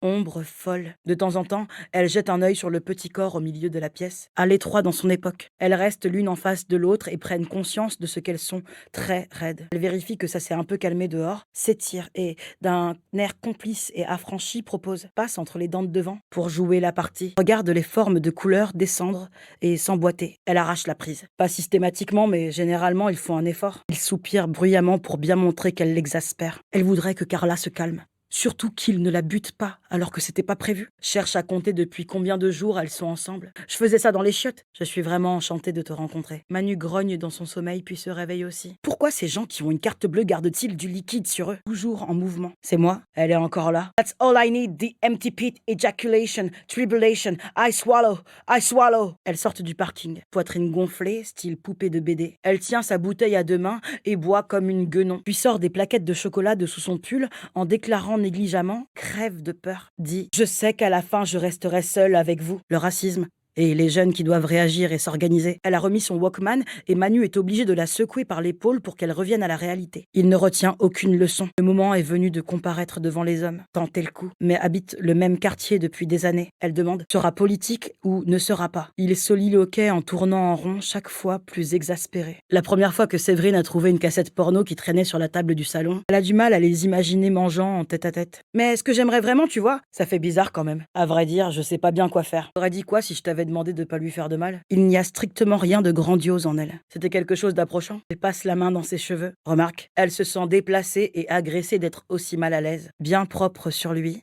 Ombre folle. De temps en temps, elle jette un œil sur le petit corps au milieu de la pièce, à l'étroit dans son époque. Elles restent l'une en face de l'autre et prennent conscience de ce qu'elles sont, très raides. Elle vérifie que ça s'est un peu calmé dehors, s'étire et, d'un air complice et affranchi, propose, passe entre les dents de devant pour jouer la partie. Regarde les formes de couleurs descendre et s'emboîter. Elle arrache la prise. Pas systématiquement, mais généralement, ils font un effort. Ils soupirent bruyamment pour bien montrer qu'elle l'exaspère. Elle voudrait que Carla se calme. Surtout qu'il ne la bute pas, alors que c'était pas prévu. Cherche à compter depuis combien de jours elles sont ensemble. Je faisais ça dans les chiottes. Je suis vraiment enchantée de te rencontrer. Manu grogne dans son sommeil puis se réveille aussi. Pourquoi ces gens qui ont une carte bleue gardent-ils du liquide sur eux, toujours en mouvement? C'est moi. Elle est encore là. That's all I need, the empty pit, ejaculation, tribulation, I swallow, I swallow. Elles sortent du parking, poitrine gonflée, style poupée de BD. Elle tient sa bouteille à deux mains et boit comme une guenon, puis sort des plaquettes de chocolat de sous son pull en déclarant négligemment, crève de peur, dit « Je sais qu'à la fin je resterai seule avec vous ». Le racisme et les jeunes qui doivent réagir et s'organiser. Elle a remis son Walkman et Manu est obligé de la secouer par l'épaule pour qu'elle revienne à la réalité. Il ne retient aucune leçon. Le moment est venu de comparaître devant les hommes, tenter le coup, mais habite le même quartier depuis des années. Elle demande « Sera politique ou ne sera pas ?» Il soliloquait en tournant en rond, chaque fois plus exaspéré. La première fois que Séverine a trouvé une cassette porno qui traînait sur la table du salon, elle a du mal à les imaginer mangeant en tête-à-tête. Mais ce que j'aimerais vraiment, tu vois, ça fait bizarre quand même. À vrai dire, je sais pas bien quoi faire. J'aurais dit quoi si je t'avais demandé de pas lui faire de mal? Il n'y a strictement rien de grandiose en elle. C'était quelque chose d'approchant. Elle passe la main dans ses cheveux. Remarque, elle se sent déplacée et agressée d'être aussi mal à l'aise. Bien propre sur lui,